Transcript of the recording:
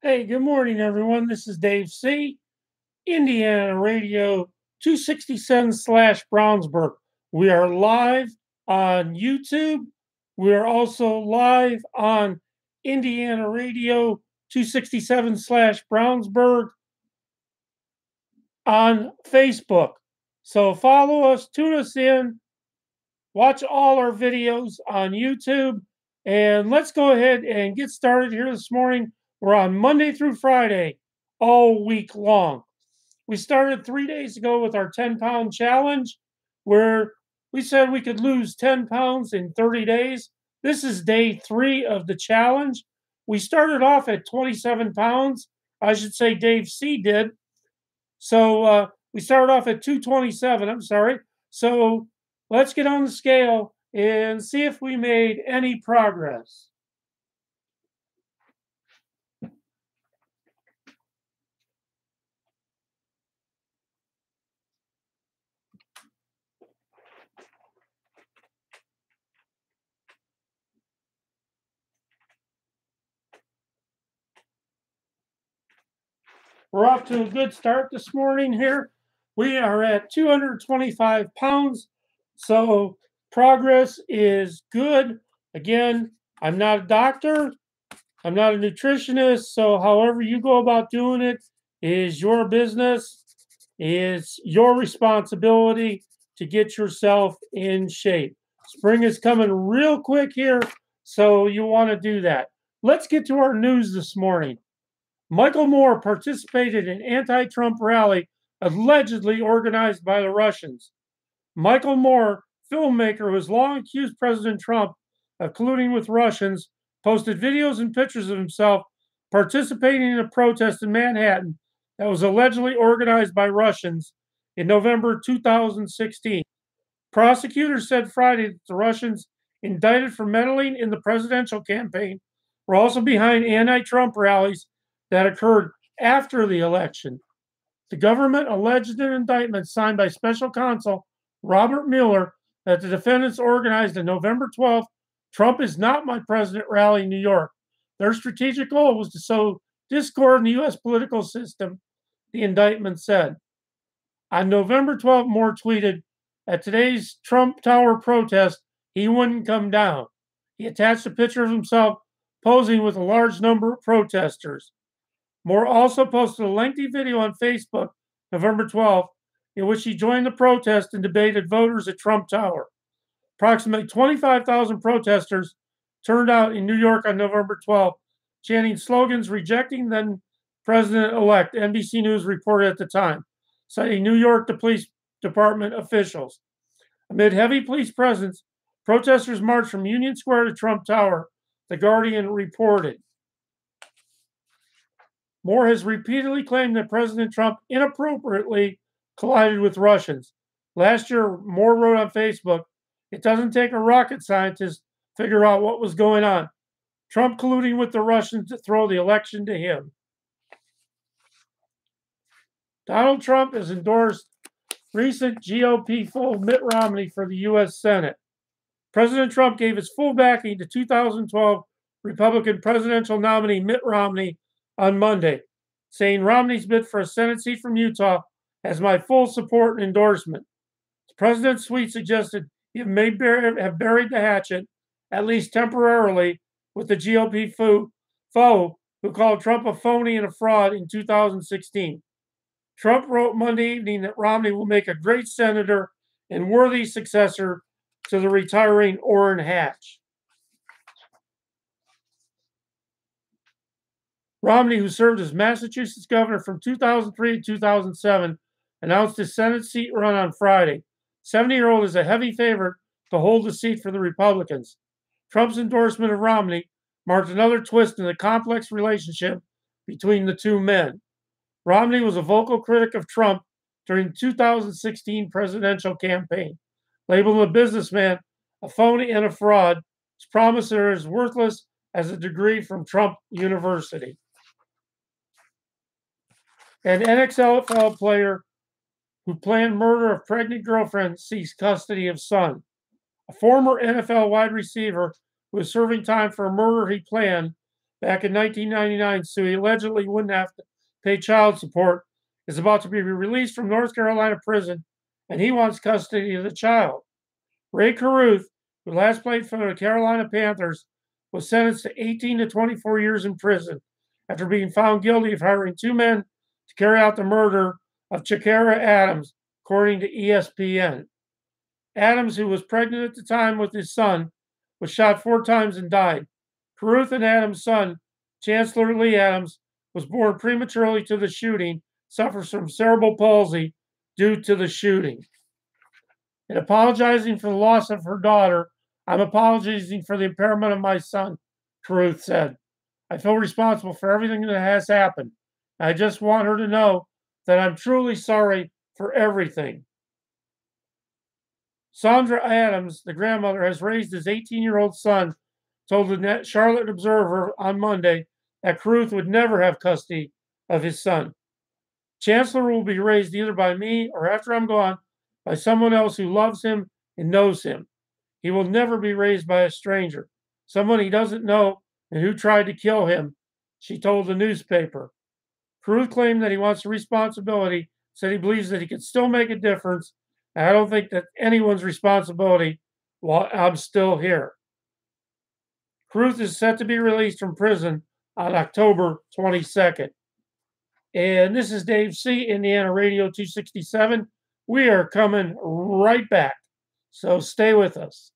Hey, good morning, everyone. This is Dave C., Indiana Radio 267 slash Brownsburg. We are live on YouTube. We are also live on Indiana Radio 267 slash Brownsburg on Facebook. So follow us, tune us in, watch all our videos on YouTube, and let's go ahead and get started here this morning. We're on Monday through Friday, all week long. We started 3 days ago with our 10-pound challenge, where we said we could lose 10 pounds in 30 days. This is day 3 of the challenge. We started off at 27 pounds. I should say Dave C. did. So we started off at 227. I'm sorry. So let's get on the scale and see if we made any progress. We're off to a good start this morning here. We are at 225 pounds. So progress is good. Again, I'm not a doctor. I'm not a nutritionist. So however you go about doing it is your business. It's your responsibility to get yourself in shape. Spring is coming real quick here, so you want to do that. Let's get to our news this morning. Michael Moore participated in anti-Trump rally allegedly organized by the Russians. Michael Moore, filmmaker who has long accused President Trump of colluding with Russians, posted videos and pictures of himself participating in a protest in Manhattan that was allegedly organized by Russians in November 2016. Prosecutors said Friday that the Russians indicted for meddling in the presidential campaign were also behind anti-Trump rallies that occurred after the election. The government alleged in an indictment signed by special counsel Robert Mueller that the defendants organized on November 12th Trump is not my president rally in New York. Their strategic goal was to sow discord in the U.S. political system, the indictment said. On November 12th, Moore tweeted, at today's Trump Tower protest, he wouldn't come down. He attached a picture of himself posing with a large number of protesters. Moore also posted a lengthy video on Facebook November 12th in which he joined the protest and debated voters at Trump Tower. Approximately 25,000 protesters turned out in New York on November 12th, chanting slogans rejecting then President-elect, NBC News reported at the time, citing New York Police Department officials. Amid heavy police presence, protesters marched from Union Square to Trump Tower, The Guardian reported. Moore has repeatedly claimed that President Trump inappropriately collided with Russians. Last year, Moore wrote on Facebook, it doesn't take a rocket scientist to figure out what was going on. Trump colluding with the Russians to throw the election to him. Donald Trump has endorsed recent GOP foe Mitt Romney for the U.S. Senate. President Trump gave his full backing to 2012 Republican presidential nominee Mitt Romney on Monday, saying Romney's bid for a Senate seat from Utah has my full support and endorsement. The president's tweet suggested he may have buried the hatchet, at least temporarily, with the GOP foe who called Trump a phony and a fraud in 2016. Trump wrote Monday evening that Romney will make a great senator and worthy successor to the retiring Orrin Hatch. Romney, who served as Massachusetts governor from 2003 to 2007, announced his Senate seat run on Friday. 70-year-old is a heavy favorite to hold the seat for the Republicans. Trump's endorsement of Romney marked another twist in the complex relationship between the two men. Romney was a vocal critic of Trump during the 2016 presidential campaign, labeled a businessman, a phony, and a fraud. His promise are as worthless as a degree from Trump University. An NFL player who planned murder of pregnant girlfriend seeks custody of son. A former NFL wide receiver who is serving time for a murder he planned, back in 1999, so he allegedly wouldn't have to pay child support, is about to be released from North Carolina prison, and he wants custody of the child. Ray Caruth, who last played for the Carolina Panthers, was sentenced to 18 to 24 years in prison after being found guilty of hiring two men to carry out the murder of Chakera Adams, according to ESPN. Adams, who was pregnant at the time with his son, was shot 4 times and died. Caruth and Adams' son, Chancellor Lee Adams, was born prematurely to the shooting, suffers from cerebral palsy due to the shooting. In apologizing for the loss of her daughter, I'm apologizing for the impairment of my son, Caruth said. I feel responsible for everything that has happened. I just want her to know that I'm truly sorry for everything. Sandra Adams, the grandmother, has raised his 18-year-old son, told the Charlotte Observer on Monday that Caruth would never have custody of his son. Chancellor will be raised either by me or, after I'm gone, by someone else who loves him and knows him. He will never be raised by a stranger, someone he doesn't know and who tried to kill him, she told the newspaper. Caruth claimed that he wants the responsibility, said he believes that he can still make a difference, and I don't think that anyone's responsibility while I'm still here. Caruth is set to be released from prison on October 22nd. And this is Dave C., Indiana Radio 267. We are coming right back, so stay with us.